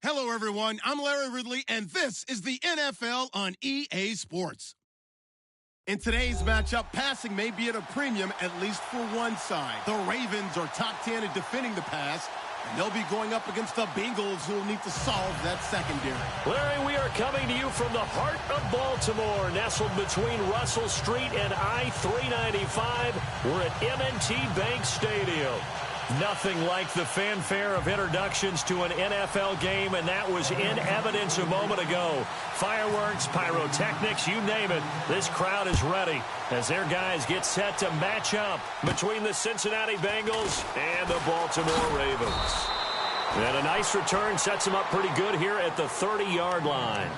Hello, everyone. I'm Larry Ridley, and this is the NFL on EA Sports. In today's matchup, passing may be at a premium, at least for one side. The Ravens are top 10 at defending the pass, and they'll be going up against the Bengals, who will need to solve that secondary. Larry, we are coming to you from the heart of Baltimore, nestled between Russell Street and I-395. We're at M&T Bank Stadium. Nothing like the fanfare of introductions to an NFL game, and that was in evidence a moment ago. Fireworks, pyrotechnics, you name it. This crowd is ready as their guys get set to match up between the Cincinnati Bengals and the Baltimore Ravens. And a nice return sets them up pretty good here at the 30-yard line.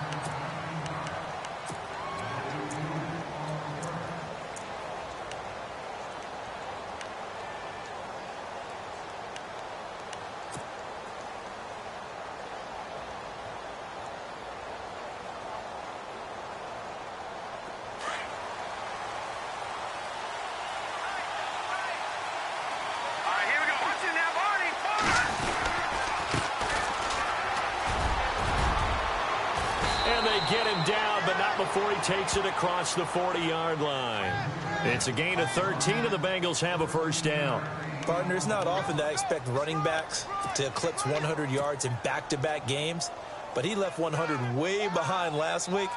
Get him down, but not before he takes it across the 40-yard line. It's a gain of 13, and the Bengals have a first down. Partner, it's not often that I expect running backs to eclipse 100 yards in back-to-back games, but he left 100 way behind last week.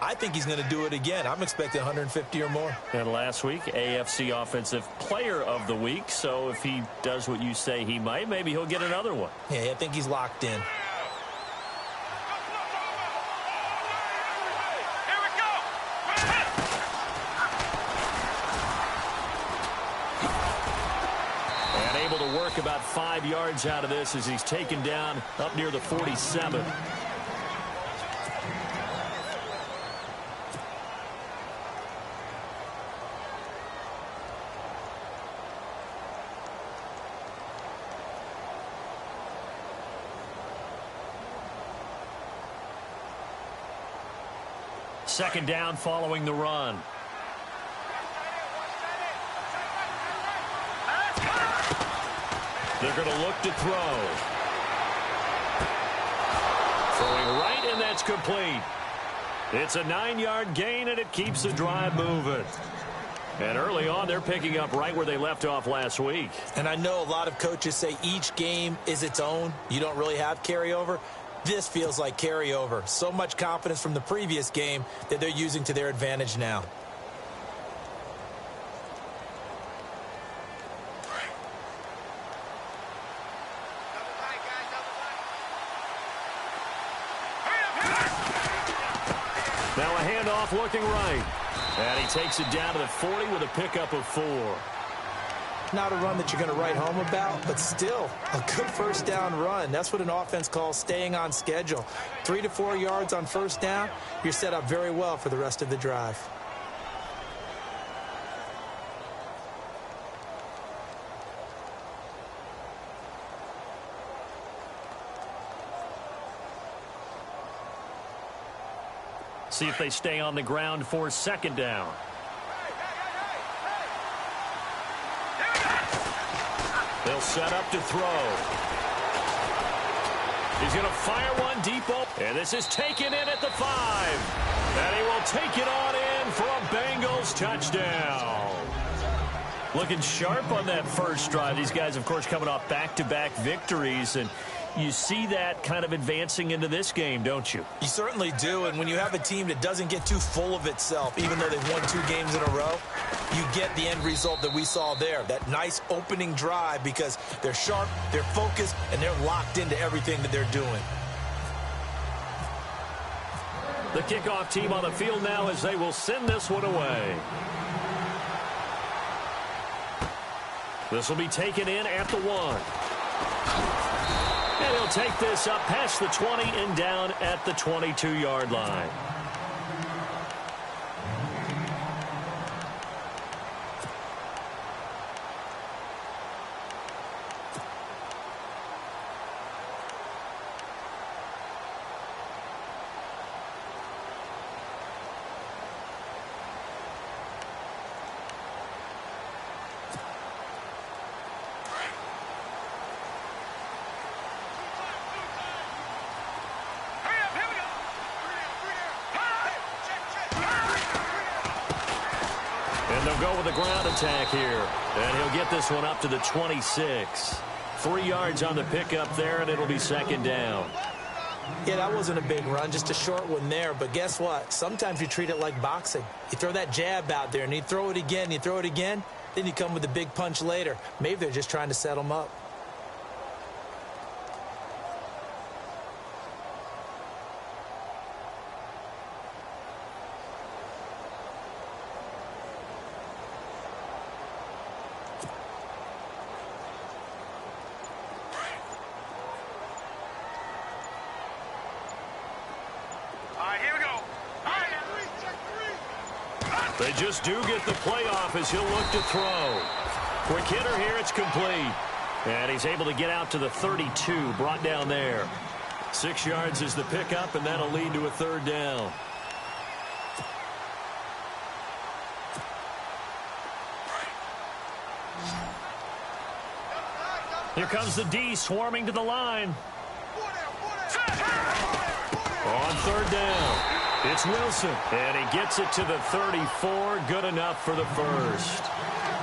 I think he's going to do it again. I'm expecting 150 or more. And last week, AFC Offensive Player of the Week, so if he does what you say he might, maybe he'll get another one. Yeah, I think he's locked in. About 5 yards out of this as he's taken down up near the 47. Second down following the run. They're going to look to throw. Throwing right, and that's complete. It's a 9-yard gain, and it keeps the drive moving. And early on, they're picking up right where they left off last week. And I know a lot of coaches say each game is its own. You don't really have carryover. This feels like carryover. So much confidence from the previous game that they're using to their advantage now. Now a handoff looking right. And he takes it down to the 40 with a pickup of 4. Not a run that you're going to write home about, but still a good first down run. That's what an offense calls staying on schedule. 3 to 4 yards on first down, you're set up very well for the rest of the drive. See if they stay on the ground for second down. They'll set up to throw. He's going to fire one deep open. And this is taken in at the 5. And he will take it on in for a Bengals touchdown. Looking sharp on that first drive. These guys, of course, coming off back-to-back victories, and you see that kind of advancing into this game, don't you? You certainly do, and when you have a team that doesn't get too full of itself, even though they've won 2 games in a row, you get the end result that we saw there, that nice opening drive, because they're sharp, they're focused, and they're locked into everything that they're doing. The kickoff team on the field now as they will send this one away. This will be taken in at the 1. And he'll take this up past the 20 and down at the 22-yard line. And they'll go with a ground attack here. And he'll get this one up to the 26. 3 yards on the pickup there, and it'll be second down. Yeah, that wasn't a big run, just a short one there. But guess what? Sometimes you treat it like boxing. You throw that jab out there, and you throw it again, you throw it again, then you come with a big punch later. Maybe they're just trying to set them up. They just do get the playoff as he'll look to throw. Quick hitter here, it's complete. And he's able to get out to the 32, brought down there. 6 yards is the pickup, and that'll lead to a third down. Here comes the D swarming to the line. On third down. It's Wilson, and he gets it to the 34. Good enough for the first.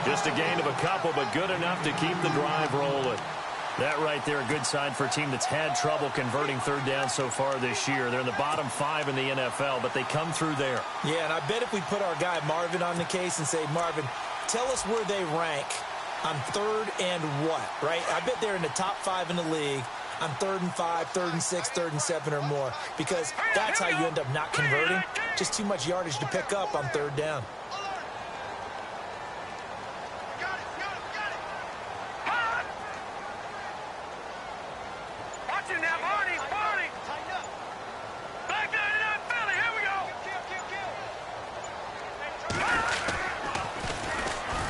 Just a gain of a couple, but good enough to keep the drive rolling. That right there, a good sign for a team that's had trouble converting third down so far this year. They're in the bottom 5 in the NFL, but they come through there. Yeah, and I bet if we put our guy Marvin on the case and say, Marvin, tell us where they rank on third and what, right? I bet they're in the top 5 in the league on 3rd and 5, 3rd and 6, 3rd and 7 or more, because that's how you end up not converting. Just too much yardage to pick up on third down.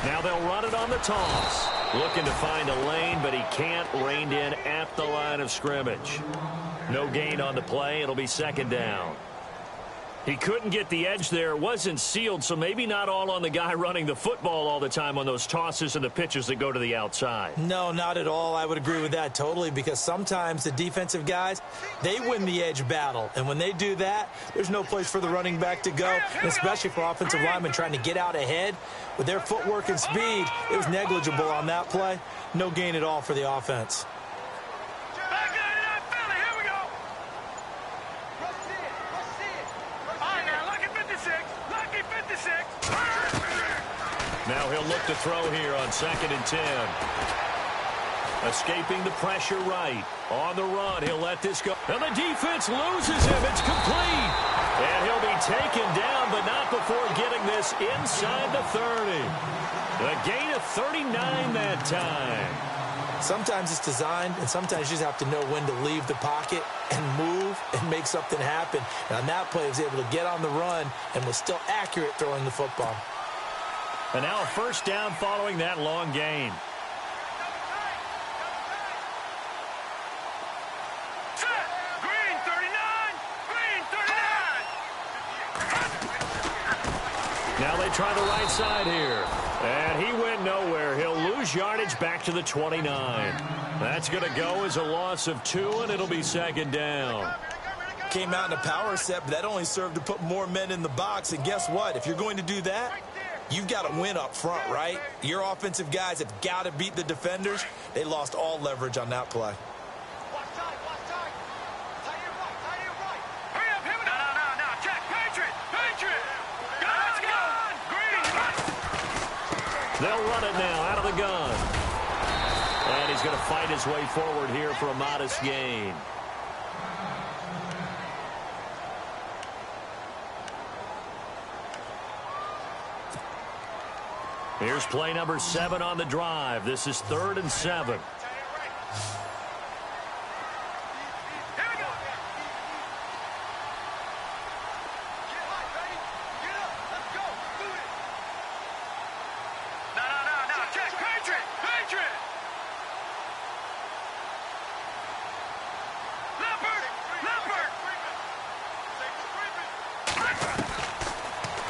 Now they'll run it on the toss. Looking to find a lane, but he can't. Reined in at the line of scrimmage. No gain on the play. It'll be second down. He couldn't get the edge there. It wasn't sealed, so maybe not all on the guy running the football all the time on those tosses and the pitches that go to the outside. No, not at all. I would agree with that totally, because sometimes the defensive guys, they win the edge battle. And when they do that, there's no place for the running back to go, and especially for offensive linemen trying to get out ahead. With their footwork and speed, it was negligible on that play. No gain at all for the offense. Now he'll look to throw here on 2nd and 10. Escaping the pressure right. On the run, he'll let this go. And the defense loses him. It's complete. And he'll be taken down, but not before getting this inside the 30. A gain of 39 that time. Sometimes it's designed, and sometimes you just have to know when to leave the pocket and move and make something happen. And on that play, he was able to get on the run and was still accurate throwing the football. And now a first down following that long gain. Green 39! Green 39! Now they try the right side here. And he went nowhere. He'll lose yardage back to the 29. That's going to go as a loss of 2, and it'll be second down. Came out in a power set, but that only served to put more men in the box. And guess what? If you're going to do that, you've got to win up front, right? Your offensive guys have got to beat the defenders. They lost all leverage on that play. They'll run it now out of the gun. And he's going to fight his way forward here for a modest gain. Here's play number 7 on the drive. This is 3rd and 7.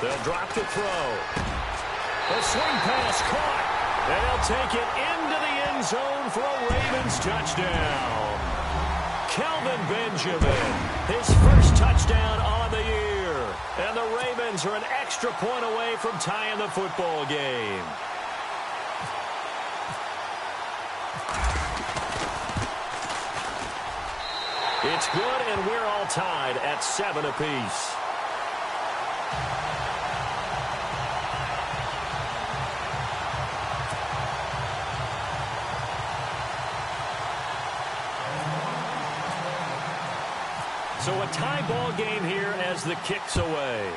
They'll drop to throw. A swing pass caught. And they'll take it into the end zone for a Ravens touchdown. Kelvin Benjamin, his first touchdown on the year. And the Ravens are an extra point away from tying the football game. It's good, and we're all tied at 7 apiece. So a tie ball game here as the kick's away.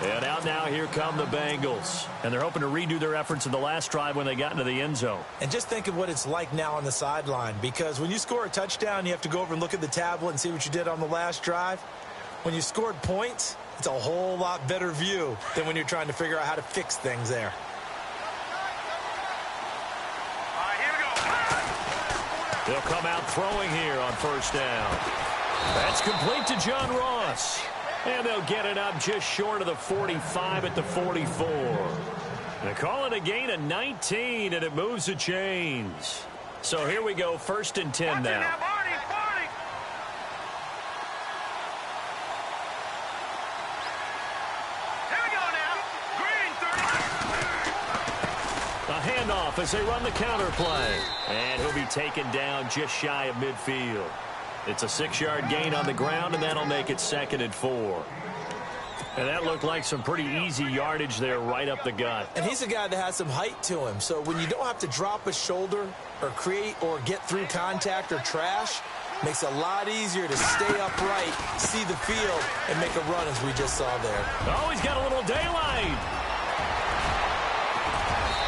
And out now, here come the Bengals. And they're hoping to redo their efforts in the last drive when they got into the end zone. And just think of what it's like now on the sideline, because when you score a touchdown, you have to go over and look at the tablet and see what you did on the last drive. When you scored points, it's a whole lot better view than when you're trying to figure out how to fix things there. They'll come out throwing here on first down. That's complete to John Ross. And they'll get it up just short of the 45 at the 44. They call it a gain of 19, and it moves the chains. So here we go, 1st and 10 now. Handoff as they run the counter play. And he'll be taken down just shy of midfield. It's a 6-yard gain on the ground, and that'll make it 2nd and 4. And that looked like some pretty easy yardage there right up the gut. And he's a guy that has some height to him. So when you don't have to drop a shoulder or create or get through contact or trash, makes it a lot easier to stay upright, see the field, and make a run as we just saw there. Oh, he's got a little daylight.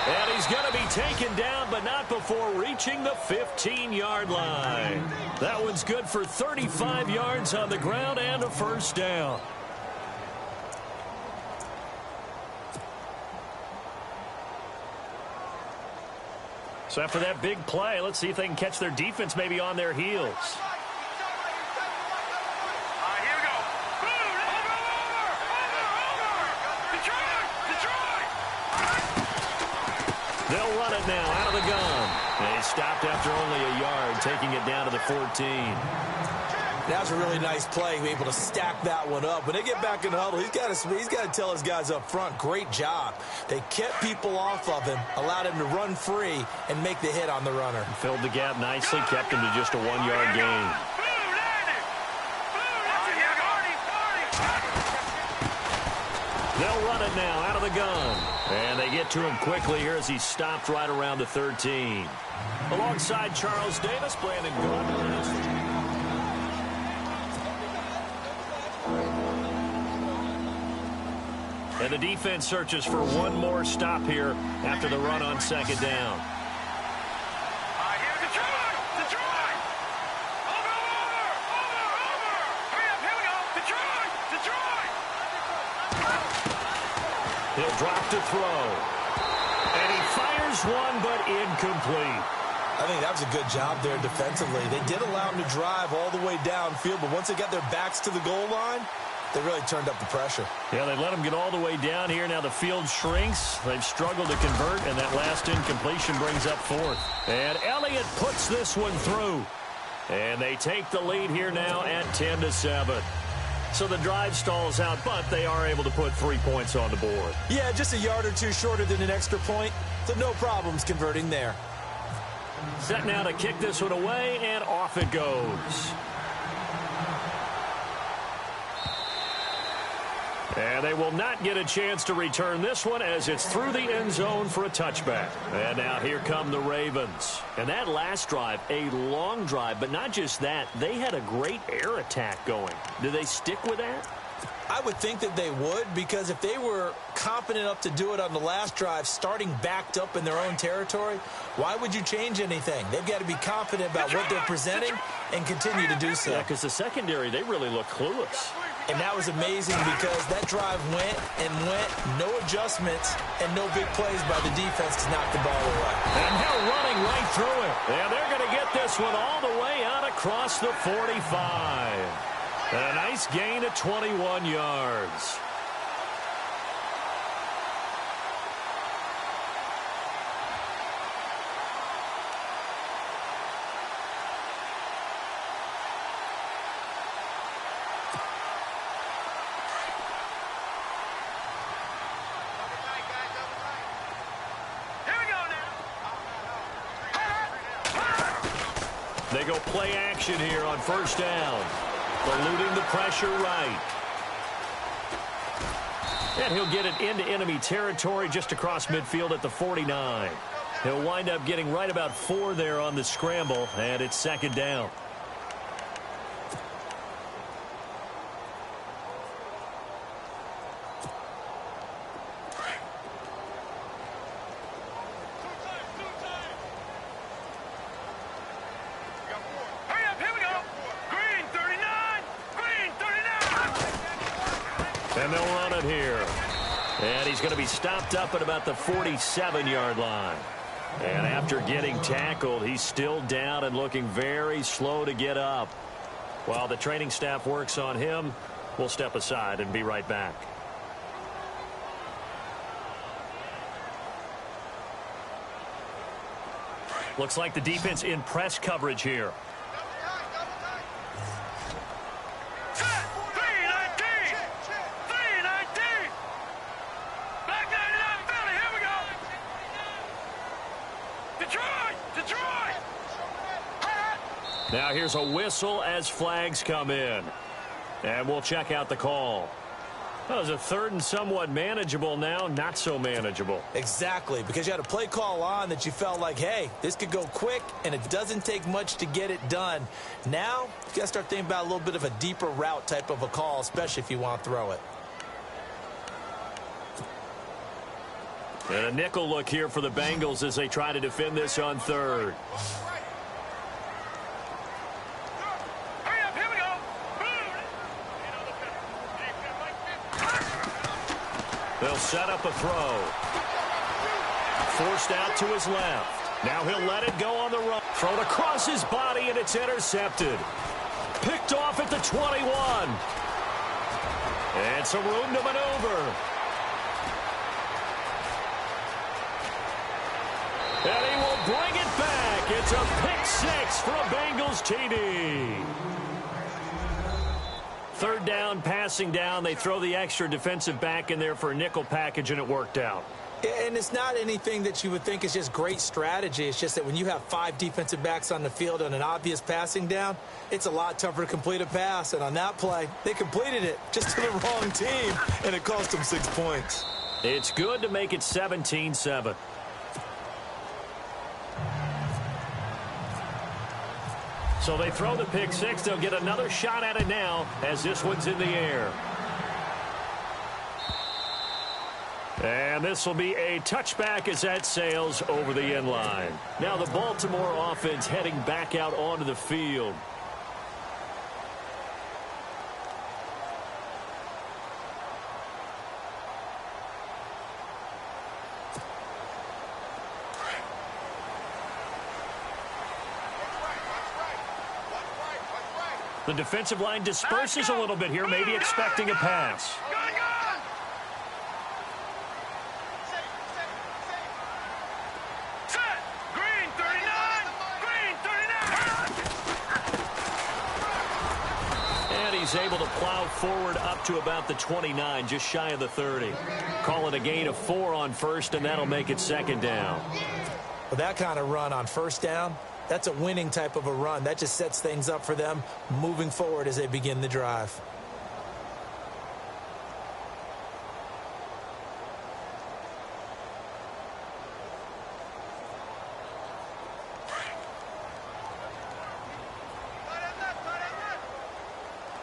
And he's going to be taken down, but not before reaching the 15-yard line. That one's good for 35 yards on the ground and a first down. So after that big play, let's see if they can catch their defense maybe on their heels. They'll run it now out of the gun. They stopped after only a yard, taking it down to the 14. That was a really nice play, able to stack that one up. When they get back in the huddle, he's got to tell his guys up front, great job. They kept people off of him, allowed him to run free, and make the hit on the runner. Filled the gap nicely, kept him to just a 1-yard gain. They'll run it now out of the gun. And they get to him quickly here as he stopped right around the 13. Alongside Charles Davis, Brandon Gordon. And the defense searches for one more stop here after the run on 2nd down. He'll drop to throw. And he fires one, but incomplete. I think that was a good job there defensively. They did allow him to drive all the way downfield, but once they got their backs to the goal line, they really turned up the pressure. Yeah, they let him get all the way down here. Now the field shrinks. They've struggled to convert, and that last incompletion brings up 4th. And Elliott puts this one through. And they take the lead here now at 10-7. So the drive stalls out, but they are able to put 3 points on the board. Yeah, just a yard or two shorter than an extra point, so no problems converting there. Set now to kick this one away, and off it goes. And they will not get a chance to return this one as it's through the end zone for a touchback. And now here come the Ravens. And that last drive, a long drive, but not just that. They had a great air attack going. Do they stick with that? I would think that they would, because if they were confident enough to do it on the last drive, starting backed up in their own territory, why would you change anything? They've got to be confident about what they're presenting and continue to do so. Yeah, because the secondary, they really look clueless. And that was amazing because that drive went and went, no adjustments, and no big plays by the defense to knock the ball away. And now running right through it. And they're going to get this one all the way out across the 45. And a nice gain of 21 yards. They go play action here on first down. Eluding the pressure right. And he'll get it into enemy territory just across midfield at the 49. He'll wind up getting right about 4 there on the scramble, and it's second down. And they'll run it here. And he's going to be stopped up at about the 47-yard line. And after getting tackled, he's still down and looking very slow to get up. While the training staff works on him, we'll step aside and be right back. Looks like the defense in press coverage here. Now here's a whistle as flags come in. And we'll check out the call. That was a third and somewhat manageable, now not so manageable. Exactly, because you had a play call on that you felt like, hey, this could go quick, and it doesn't take much to get it done. Now, you got to start thinking about a little bit of a deeper route type of a call, especially if you want to throw it. And a nickel look here for the Bengals as they try to defend this on third. They'll set up a throw. Forced out to his left. Now he'll let it go on the run. Thrown across his body, and it's intercepted. Picked off at the 21. And some room to maneuver. And he will bring it back. It's a pick six for a Bengals TD. Third down, passing down. They throw the extra defensive back in there for a nickel package, and it worked out. And it's not anything that you would think is just great strategy. It's just that when you have 5 defensive backs on the field on an obvious passing down, it's a lot tougher to complete a pass. And on that play, they completed it just to the wrong team, and it cost them 6 points. It's good to make it 17-7. So they throw the pick six. They'll get another shot at it now as this one's in the air. And this will be a touchback as that sails over the end line. Now the Baltimore offense heading back out onto the field. The defensive line disperses a little bit here, maybe expecting a pass. Set. Green 39. Green 39. And he's able to plow forward up to about the 29, just shy of the 30. Call it a gain of 4 on first, and that'll make it second down. With that kind of run on first down, that's a winning type of a run. That just sets things up for them moving forward as they begin the drive.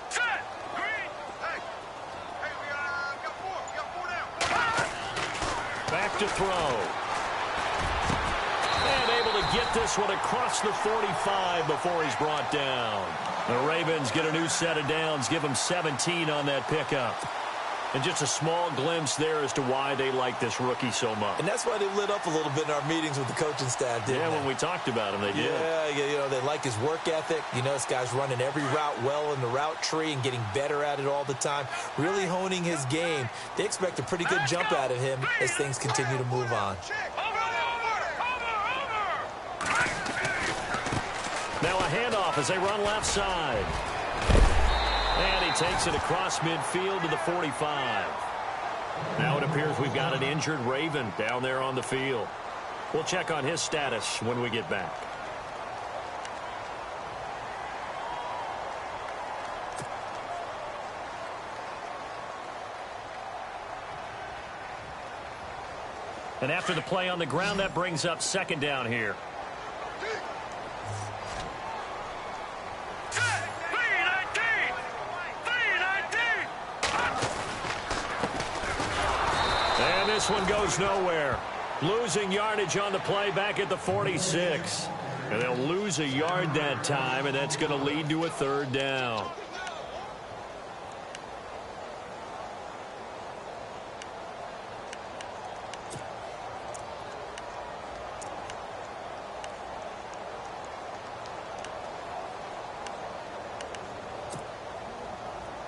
Set. Green. Hey, we got 4. We got 4 down. Back to throw. Get this one across the 45 before he's brought down. The Ravens get a new set of downs, give them 17 on that pickup. And just a small glimpse there as to why they like this rookie so much. And that's why they lit up a little bit in our meetings with the coaching staff, didn't they? When we talked about him, they did. Yeah, they like his work ethic. This guy's running every route well in the route tree and getting better at it all the time, really honing his game. They expect a pretty good jump out of him as things continue to move on. Now a handoff as they run left side. And he takes it across midfield to the 45. Now it appears we've got an injured Raven down there on the field. We'll check on his status when we get back. And after the play on the ground, that brings up second down here. And this one goes nowhere. Losing yardage on the play back at the 46. And they'll lose a yard that time, and that's going to lead to a third down.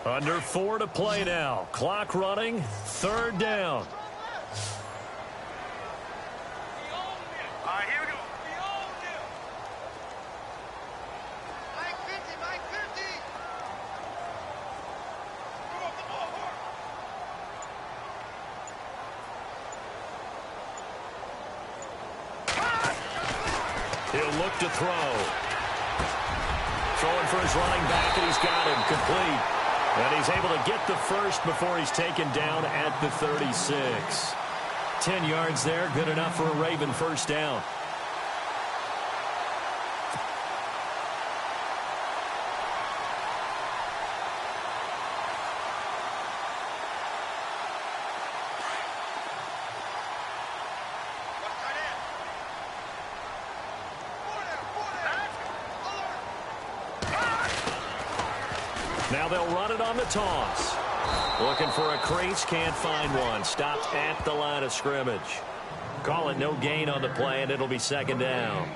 Under 4 to play now. Clock running. Third down. All right, here we go. Mike 50, Mike 50. Come on, He'll look to throw. Throwing for his running back, and he's got him complete. And he's able to get the first before he's taken down at the 36. 10 yards there, good enough for a Raven first down. Now they'll run it on the toss. Looking for a crease, can't find one. Stopped at the line of scrimmage. Call it no gain on the play, and it'll be second down.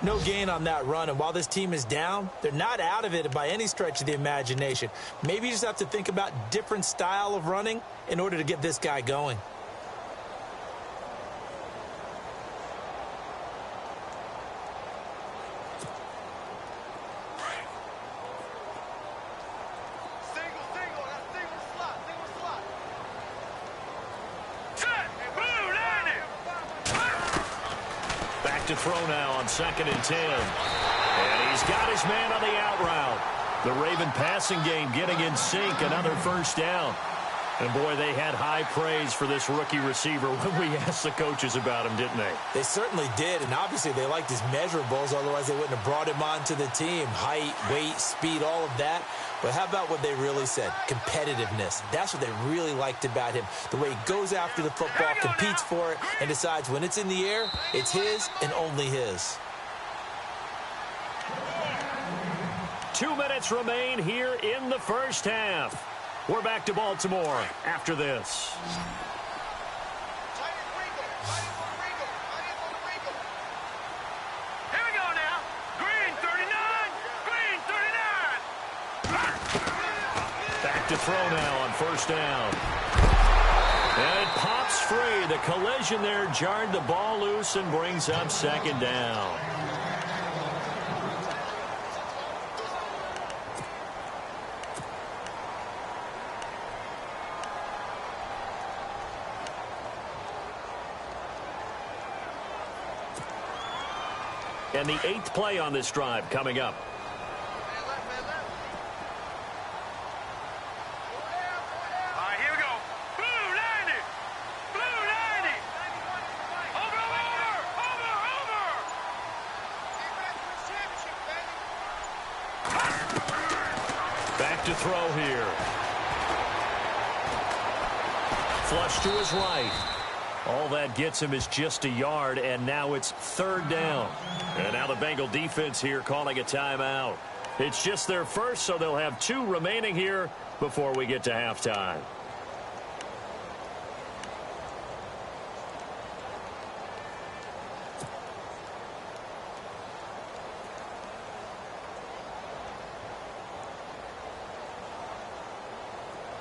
No gain on that run, and while this team is down, they're not out of it by any stretch of the imagination. Maybe you just have to think about different style of running in order to get this guy going. To throw now on 2nd and 10. And he's got his man on the out route. The Raven passing game getting in sync. Another first down. And boy, they had high praise for this rookie receiver when we asked the coaches about him, didn't they? They certainly did, and obviously they liked his measurables, otherwise they wouldn't have brought him onto the team. Height, weight, speed, all of that. But how about what they really said? Competitiveness. That's what they really liked about him. The way he goes after the football, competes for it, and decides when it's in the air, it's his and only his. 2 minutes remain here in the first half. We're back to Baltimore after this. Here we go now. Green 39. Green 39. Back to throw now on first down. And it pops free. The collision there jarred the ball loose and brings up second down. And the 8th play on this drive coming up. All right, here we go. Blue 90. Blue 90. Over. Back to throw here. Flush to his right. All that gets him is just a yard, and now it's third down. And now the Bengal defense here calling a timeout. It's just their first, so they'll have 2 remaining here before we get to halftime.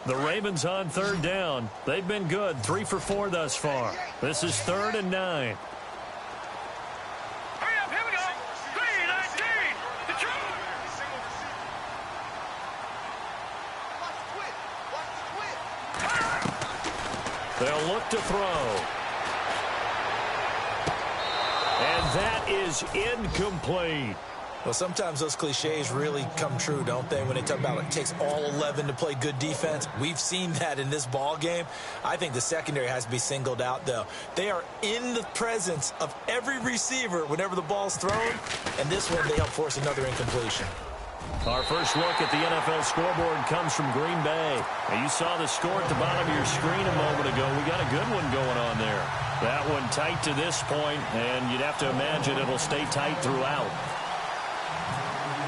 The Ravens on third down. They've been good, 3 for 4 thus far. This is 3rd and 9. Hurry up, here we go. 319. The truth. They'll look to throw. And that is incomplete. Well, sometimes those cliches really come true, don't they? When they talk about it takes all 11 to play good defense. We've seen that in this ball game. I think the secondary has to be singled out, though. They are in the presence of every receiver whenever the ball's thrown, and this one they help force another incompletion. Our first look at the NFL scoreboard comes from Green Bay. Now, you saw the score at the bottom of your screen a moment ago. We got a good one going on there. That one tight to this point, and you'd have to imagine it'll stay tight throughout.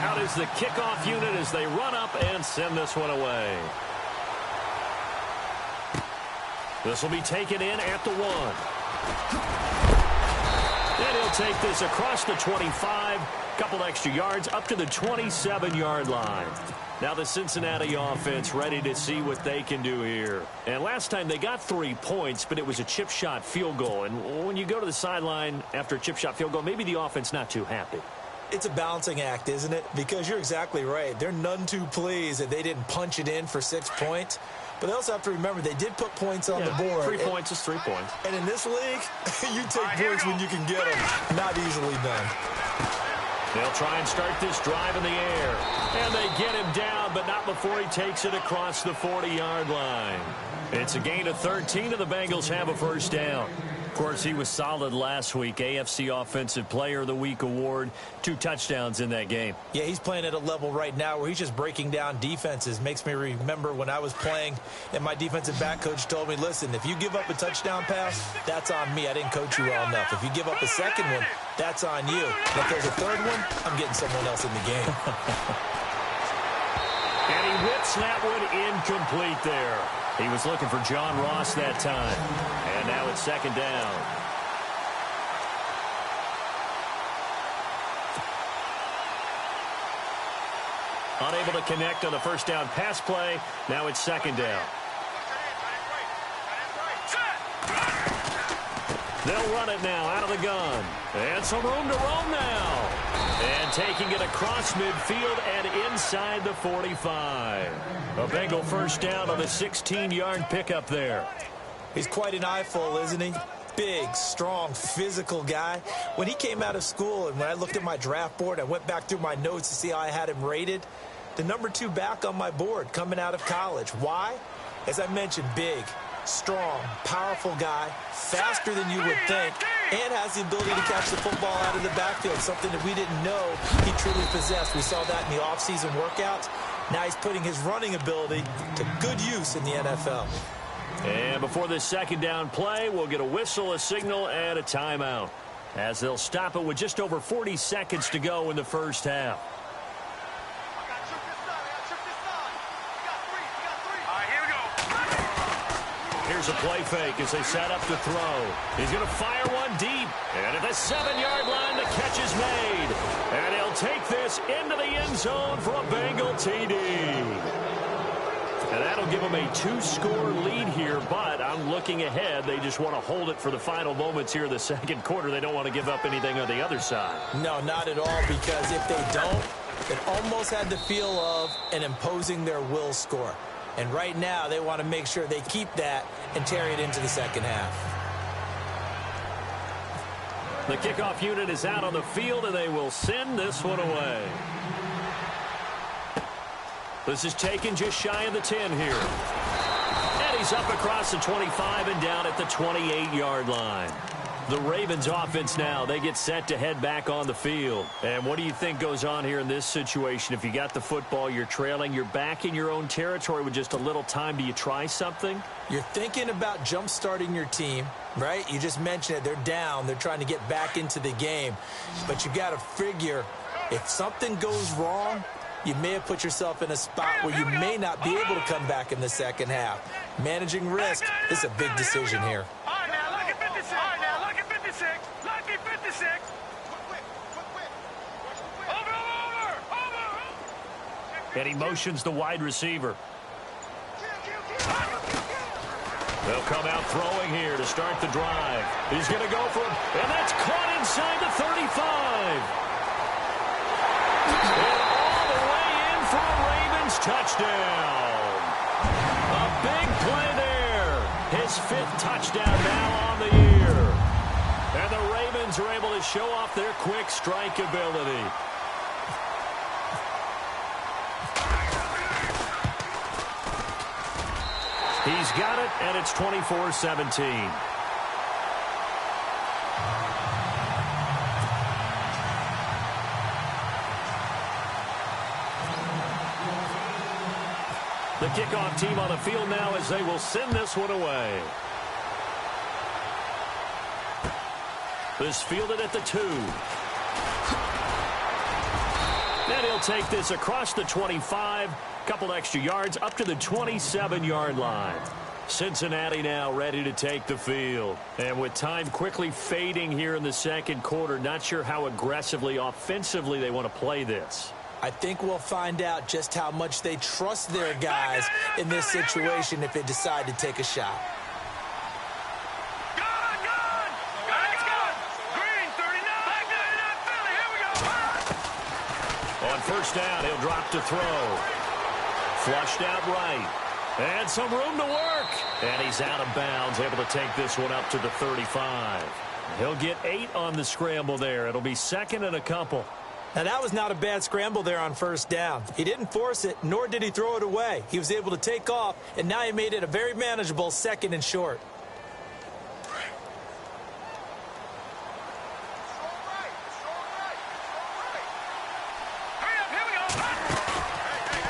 Out is the kickoff unit as they run up and send this one away. This will be taken in at the 1. And he'll take this across the 25. Couple extra yards up to the 27-yard line. Now the Cincinnati offense ready to see what they can do here. And last time they got 3 points, but it was a chip shot field goal. And when you go to the sideline after a chip shot field goal, maybe the offense not too happy. It's a balancing act, isn't it? Because you're exactly right. They're none too pleased that they didn't punch it in for 6 points. But they also have to remember they did put points on the board. 3 points is 3 points. And in this league, you take points when you can get them. Not easily done. They'll try and start this drive in the air. And they get him down, but not before he takes it across the 40-yard line. It's a gain of 13, and the Bengals have a first down. Of course, he was solid last week. AFC Offensive Player of the Week award. 2 touchdowns in that game. Yeah, he's playing at a level right now where he's just breaking down defenses. Makes me remember when I was playing and my defensive back coach told me, listen, if you give up a touchdown pass, that's on me. I didn't coach you well enough. If you give up a second one, that's on you. And if there's a third one, I'm getting someone else in the game. And he whips that one incomplete there. He was looking for John Ross that time. And now it's second down. Unable to connect on the first down pass play. Now it's second down. They'll run it now out of the gun. And some room to roam now. And taking it across midfield and inside the 45. A Bengal first down on the 16-yard pickup there. He's quite an eyeful, isn't he? Big, strong, physical guy. When he came out of school and when I looked at my draft board, I went back through my notes to see how I had him rated. The number 2 back on my board coming out of college. Why? As I mentioned, big, strong, powerful guy, faster than you would think, and has the ability to catch the football out of the backfield, something that we didn't know he truly possessed. We saw that in the offseason workouts. Now he's putting his running ability to good use in the NFL. And before this second down play, we'll get a whistle, a signal, and a timeout, as they'll stop it with just over 40 seconds to go in the first half. Here's a play fake as they set up to throw. He's going to fire one deep. And at the 7-yard line, the catch is made. And he'll take this into the end zone for a Bengal TD. And that'll give them a 2-score lead here, but I'm looking ahead. They just want to hold it for the final moments here in the second quarter. They don't want to give up anything on the other side. No, not at all, because if they don't, it almost had the feel of an imposing their will score. And right now, they want to make sure they keep that and carry it into the second half. The kickoff unit is out on the field, and they will send this one away. This is taken just shy of the 10 here. And he's up across the 25 and down at the 28-yard line. The Ravens offense now, they get set to head back on the field. And what do you think goes on here in this situation? If you got the football, you're trailing, you're back in your own territory with just a little time. Do you try something? You're thinking about jump-starting your team, right? You just mentioned it. They're down. They're trying to get back into the game. But you got to figure if something goes wrong, you may have put yourself in a spot where you may not be able to come back in the second half. Managing risk is a big decision here. And he motions the wide receiver. They'll come out throwing here to start the drive. He's going to go for it, and that's caught inside the 35. And all the way in for a Ravens touchdown. A big play there. His 5th touchdown now on the year. And the Ravens are able to show off their quick strike ability. He's got it, and it's 24-17. The kickoff team on the field now as they will send this one away. This fielded at the 2. And he'll take this across the 25. Couple extra yards up to the 27-yard line. Cincinnati now ready to take the field. And with time quickly fading here in the second quarter, not sure how aggressively, offensively they want to play this. I think we'll find out just how much they trust their guys in this situation if they decide to take a shot. On first down, he'll drop to throw. Flushed out right. And some room to work. And he's out of bounds, able to take this one up to the 35. He'll get 8 on the scramble there. It'll be second and a couple. Now, that was not a bad scramble there on first down. He didn't force it, nor did he throw it away. He was able to take off, and now he made it a very manageable second and short.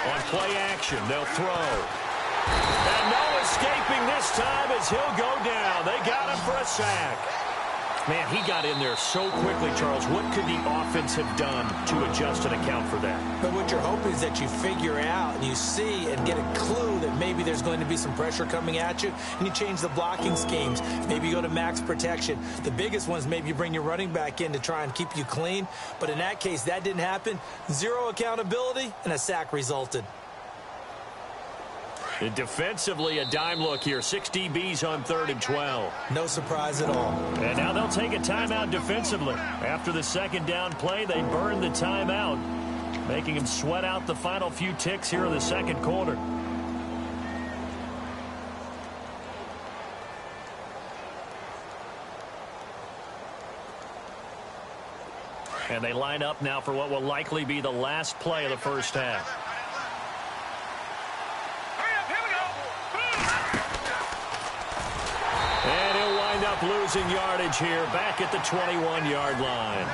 On play action, they'll throw. And no escaping this time as he'll go down. They got him for a sack. Man, he got in there so quickly, Charles. What could the offense have done to adjust and account for that? But what you're hoping is that you figure out and you see and get a clue that maybe there's going to be some pressure coming at you, and you change the blocking schemes. Maybe you go to max protection. The biggest ones, maybe you bring your running back in to try and keep you clean. But in that case, that didn't happen. Zero accountability, and a sack resulted. And defensively, a dime look here. 6 DBs on 3rd and 12. No surprise at all. And now they'll take a timeout defensively. After the second down play, they burn the timeout, making them sweat out the final few ticks here in the second quarter. And they line up now for what will likely be the last play of the first half. Losing yardage here back at the 21-yard line.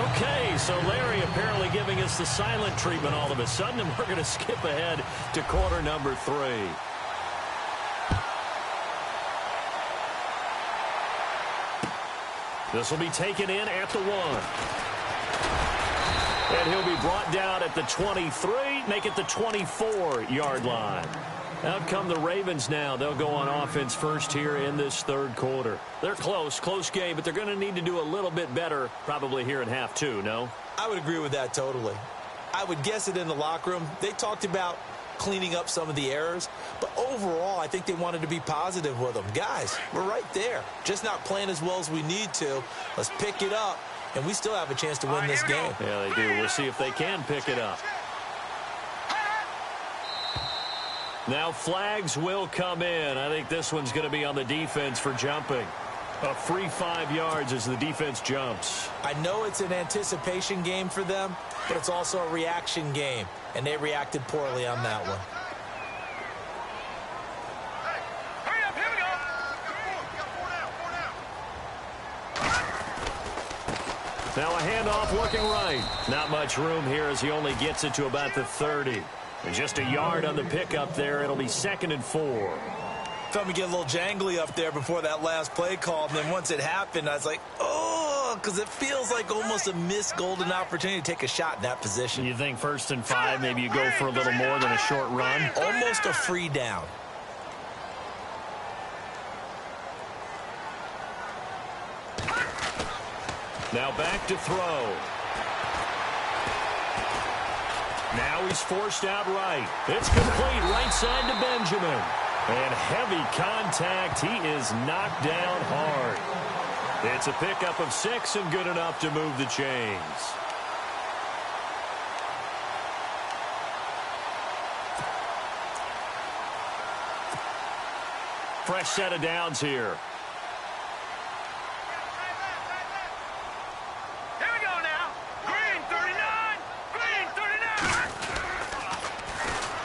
Okay, so Larry apparently giving us the silent treatment all of a sudden, and we're going to skip ahead to quarter number 3. This will be taken in at the 1. And he'll be brought down at the 23, make it the 24-yard line. Out come the Ravens now. They'll go on offense first here in this third quarter. They're close game, but they're going to need to do a little bit better probably here in half 2, no? I would agree with that totally. I would guess it in the locker room. They talked about cleaning up some of the errors, but overall, I think they wanted to be positive with them. Guys, we're right there. Just not playing as well as we need to. Let's pick it up, and we still have a chance to win this game. Yeah, they do. We'll see if they can pick it up. Now flags will come in. I think this one's going to be on the defense for jumping. A free 5 yards as the defense jumps. I know it's an anticipation game for them, but it's also a reaction game, and they reacted poorly on that one. Hurry up, here we go. Now a handoff working right. Not much room here as he only gets it to about the 30. And just a yard on the pickup there. It'll be 2nd and 4. Felt me get a little jangly up there before that last play call. And then once it happened, I was like, oh, because it feels like almost a missed golden opportunity to take a shot in that position. You think 1st and 5, maybe you go for a little more than a short run? Almost a free down. Now back to throw. Now he's forced out right. It's complete right side to Benjamin. And heavy contact. He is knocked down hard. It's a pickup of 6 and good enough to move the chains. Fresh set of downs here.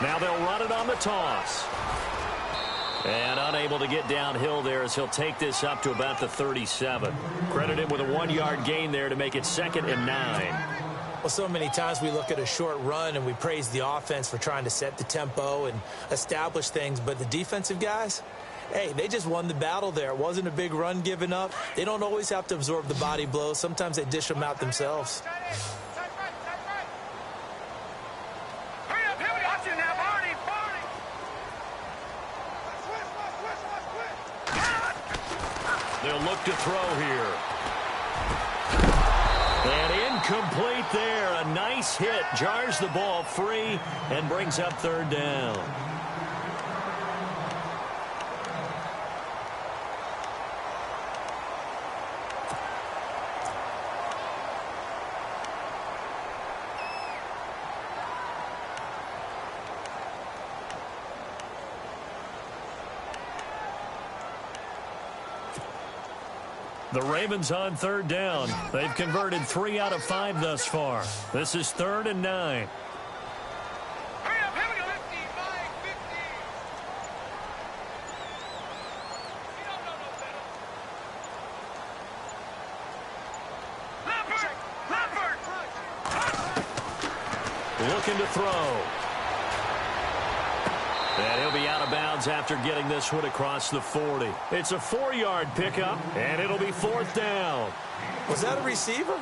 Now they'll run it on the toss. And unable to get downhill there as he'll take this up to about the 37. Credit him with a 1-yard gain there to make it 2nd and 9. Well, so many times we look at a short run and we praise the offense for trying to set the tempo and establish things, but the defensive guys, hey, they just won the battle there. It wasn't a big run given up. They don't always have to absorb the body blows. Sometimes they dish them out themselves. They'll look to throw here. And incomplete there. A nice hit. Jars the ball free and brings up 3rd down. The Ravens on 3rd down. They've converted 3 out of 5 thus far. This is 3rd and 9. Looking to throw. And he'll be out of bounds after getting this one across the 40. It's a 4-yard pickup, and it'll be 4th down. Was that a receiver?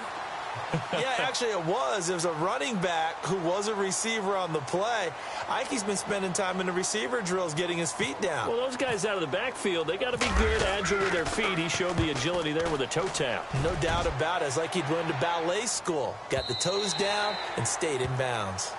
Yeah, actually it was. It was a running back who was a receiver on the play. Ike's been spending time in the receiver drills getting his feet down. Well, those guys out of the backfield, they got to be good, agile with their feet. He showed the agility there with a toe tap. No doubt about it. It's like he'd went to ballet school. Got the toes down and stayed in bounds.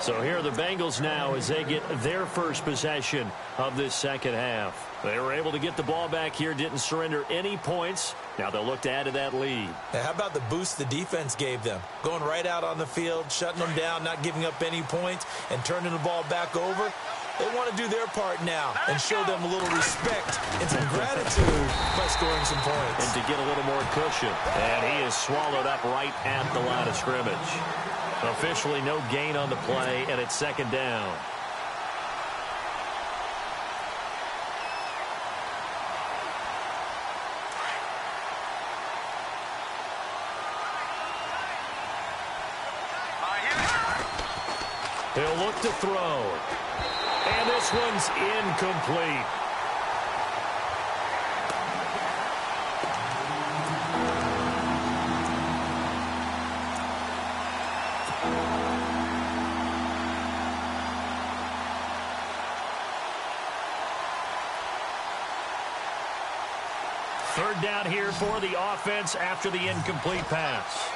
So here are the Bengals now as they get their first possession of this second half. They were able to get the ball back here, didn't surrender any points. Now they'll look to add to that lead. Now, how about the boost the defense gave them? Going right out on the field, shutting them down, not giving up any points, and turning the ball back over. They want to do their part now and show them a little respect and some gratitude by scoring some points. And to get a little more cushion. And he is swallowed up right at the line of scrimmage. Officially no gain on the play, and it's 2nd down. He'll look to throw. And this one's incomplete. Third down here for the offense after the incomplete pass.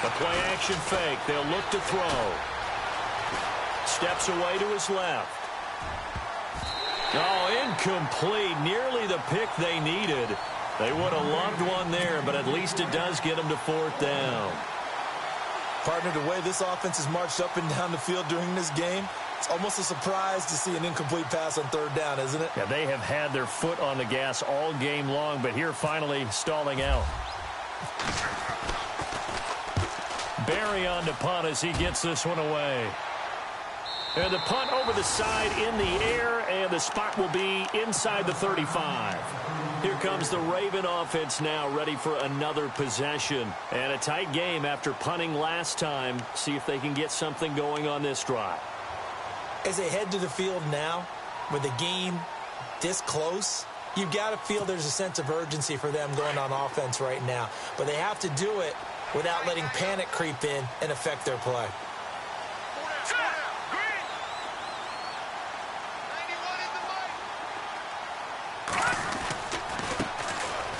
The play-action fake. They'll look to throw. Steps away to his left. Oh, incomplete. Nearly the pick they needed. They would have loved one there, but at least it does get them to 4th down. Partner, the way this offense has marched up and down the field during this game, it's almost a surprise to see an incomplete pass on 3rd down, isn't it? Yeah, they have had their foot on the gas all game long, but here finally stalling out. Barry on to punt as he gets this one away. And the punt over the side in the air, and the spot will be inside the 35. Here comes the Raven offense now, ready for another possession. And a tight game after punting last time. See if they can get something going on this drive. As they head to the field now, with the game this close, you've got to feel there's a sense of urgency for them going on offense right now. But they have to do it without letting panic creep in and affect their play.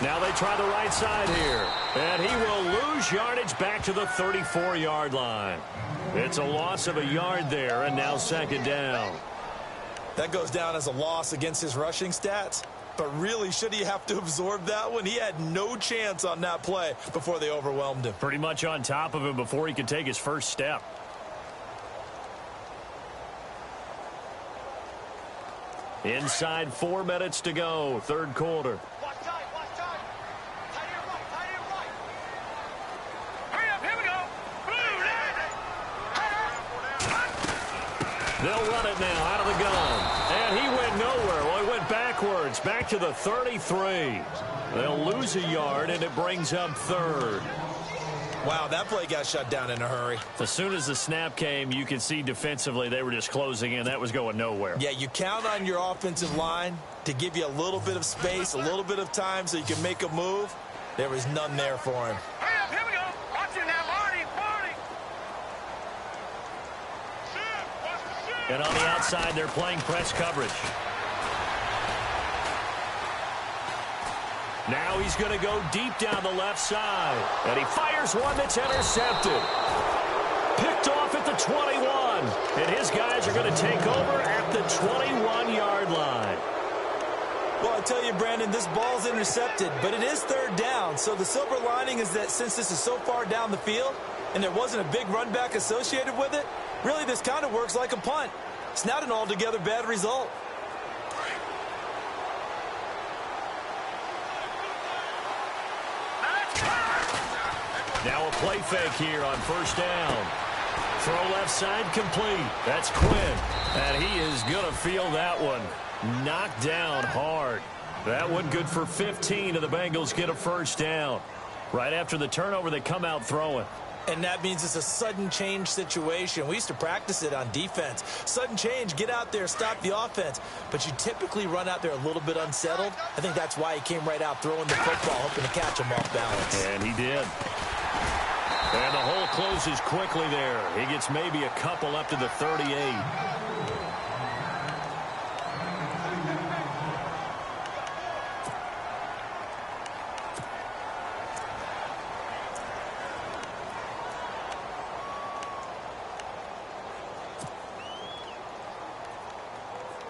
Now they try the right side here. And he will lose yardage back to the 34-yard line. It's a loss of a yard there, and now 2nd down. That goes down as a loss against his rushing stats. But really, should he have to absorb that one? He had no chance on that play before they overwhelmed him. Pretty much on top of him before he could take his first step. Inside 4 minutes to go, 3rd quarter. They'll run it now out of the gun. And he went nowhere. Well, he went backwards, back to the 33. They'll lose a yard, and it brings up third. Wow, that play got shut down in a hurry. As soon as the snap came, you could see defensively they were just closing in. That was going nowhere. Yeah, you count on your offensive line to give you a little bit of space, a little bit of time so you can make a move. There was none there for him. Hurry up, here we go. Watch it now, Marty. And on the outside, they're playing press coverage. Now he's going to go deep down the left side. And he fires one that's intercepted. Picked off at the 21. And his guys are going to take over at the 21-yard line. Well, I tell you, Brandon, this ball's intercepted, but it is third down. So the silver lining is that since this is so far down the field and there wasn't a big run back associated with it, really this kind of works like a punt. It's not an altogether bad result. Now a play fake here on first down. Throw left side complete. That's Quinn. And he is going to feel that one. Knocked down hard. That one good for 15, and the Bengals get a first down. Right after the turnover, they come out throwing. And that means it's a sudden change situation. We used to practice it on defense. Sudden change, get out there, stop the offense. But you typically run out there a little bit unsettled. I think that's why he came right out throwing the football, hoping to catch him off balance. And he did. And the hole closes quickly there. He gets maybe a couple up to the 38.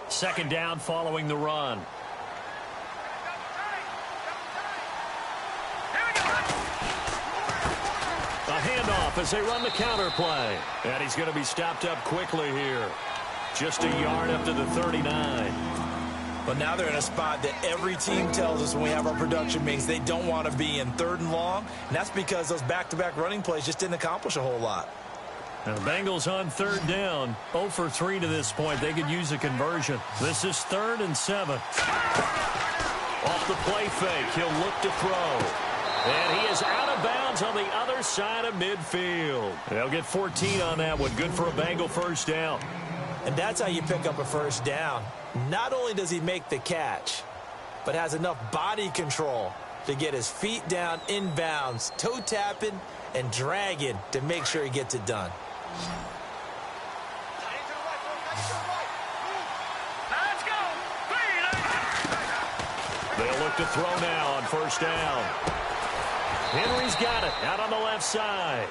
Second down following the run. A handoff as they run the counter play. And he's going to be stopped up quickly here. Just a yard up to the 39. But now they're in a spot that every team tells us when we have our production meetings they don't want to be in, third and long. And that's because those back-to-back running plays just didn't accomplish a whole lot. And the Bengals on third down. 0 for 3 to this point. They could use a conversion. This is 3rd and 7. Off the play fake. He'll look to throw. And he is out of bounds on the other side of midfield. They'll get 14 on that one. Good for a Bengal first down. And that's how you pick up a first down. Not only does he make the catch, but has enough body control to get his feet down inbounds, toe tapping and dragging to make sure he gets it done. Let's go. They'll look to throw now on first down. Henry's got it out on the left side.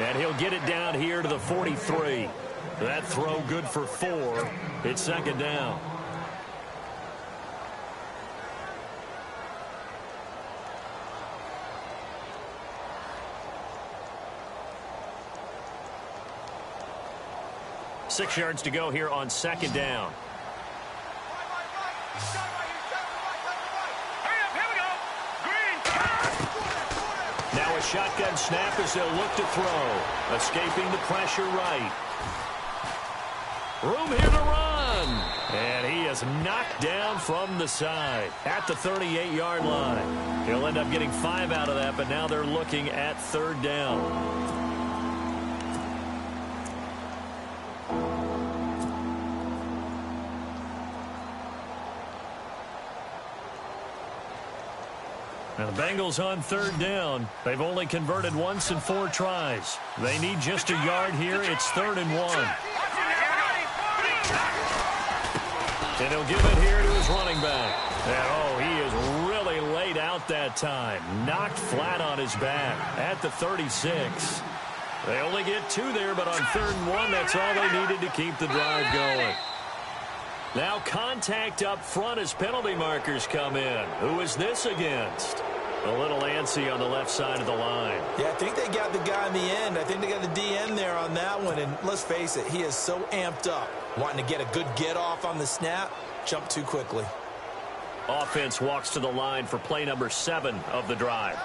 And he'll get it down here to the 43. That throw good for 4. It's second down. Six yards to go here on second down. Now a shotgun snap as they'll look to throw. Escaping the pressure right. Room here to run. And he is knocked down from the side at the 38-yard line. He'll end up getting 5 out of that, but now they're looking at third down. Now the Bengals on third down. They've only converted once in 4 tries. They need just a yard here. It's 3rd and 1. And he'll give it here to his running back. And oh, he is really laid out that time. Knocked flat on his back at the 36. They only get 2 there, but on 3rd and 1, that's all they needed to keep the drive going. Now contact up front as penalty markers come in. Who is this against? A little antsy on the left side of the line. Yeah, I think they got the guy in the end. I think they got the DN there on that one. And let's face it, he is so amped up, wanting to get a good get off on the snap, jump too quickly. Offense walks to the line for play number 7 of the drive.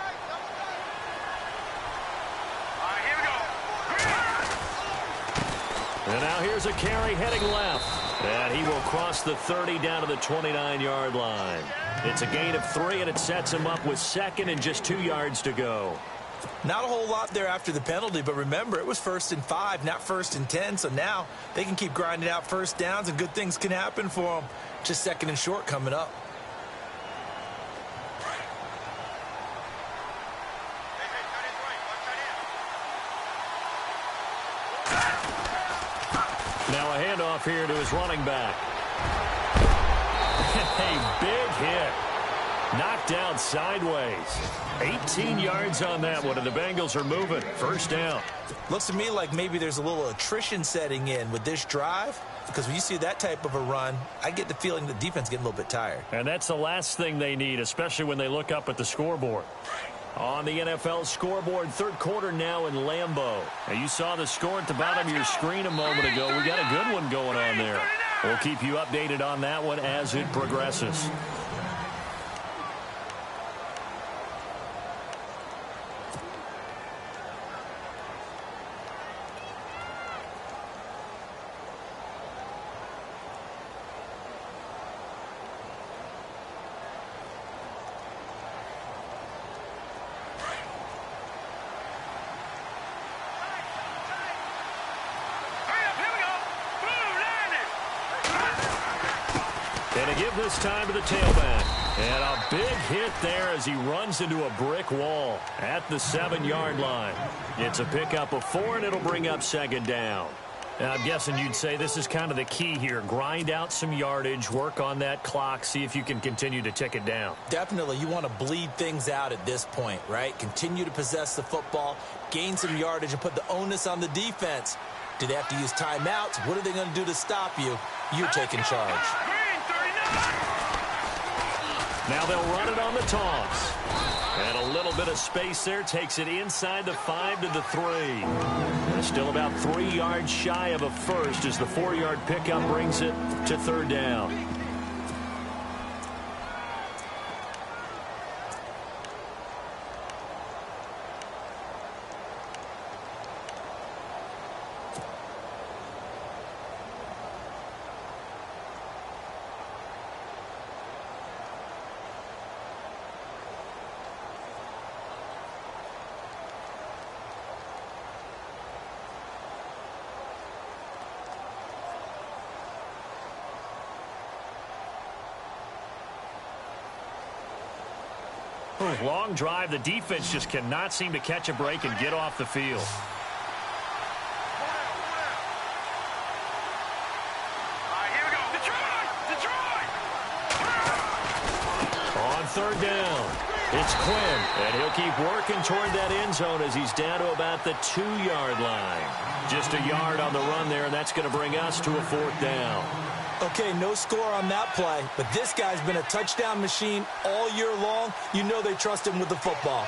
And now here's a carry heading left. And he will cross the 30 down to the 29-yard line. It's a gain of 3, and it sets him up with second and just 2 yards to go. Not a whole lot there after the penalty, but remember, it was 1st and 5, not 1st and 10, so now they can keep grinding out first downs, and good things can happen for them. Just 2nd and short coming up. Now a handoff here to his running back. A big hit. Knocked down sideways. 18 yards on that one, and the Bengals are moving. First down. Looks to me like maybe there's a little attrition setting in with this drive, because when you see that type of a run, I get the feeling the defense getting a little bit tired. And that's the last thing they need, especially when they look up at the scoreboard. On the NFL scoreboard, 3rd quarter now in Lambeau. Now you saw the score at the bottom of your screen a moment ago. We got a good one going on there. We'll keep you updated on that one as it progresses. And a give this time to the tailback. And a big hit there as he runs into a brick wall at the 7-yard line. It's a pickup of 4, and it'll bring up 2nd down. Now, I'm guessing you'd say this is kind of the key here. Grind out some yardage, work on that clock, see if you can continue to tick it down. Definitely, you want to bleed things out at this point, right? Continue to possess the football, gain some yardage, and put the onus on the defense. Do they have to use timeouts? What are they going to do to stop you? You're taking charge. Now they'll run it on the toss. And a little bit of space there takes it inside the 5 to the 3. Still about 3 yards shy of a first as the 4-yard pickup brings it to 3rd down. Long drive. The defense just cannot seem to catch a break and get off the field. Here we go. Detroit! On 3rd down, it's Quinn, and he'll keep working toward that end zone as he's down to about the 2-yard line. Just a yard on the run there, and that's going to bring us to a 4th down. Okay, no score on that play, but this guy's been a touchdown machine all year long. You know they trust him with the football.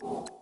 you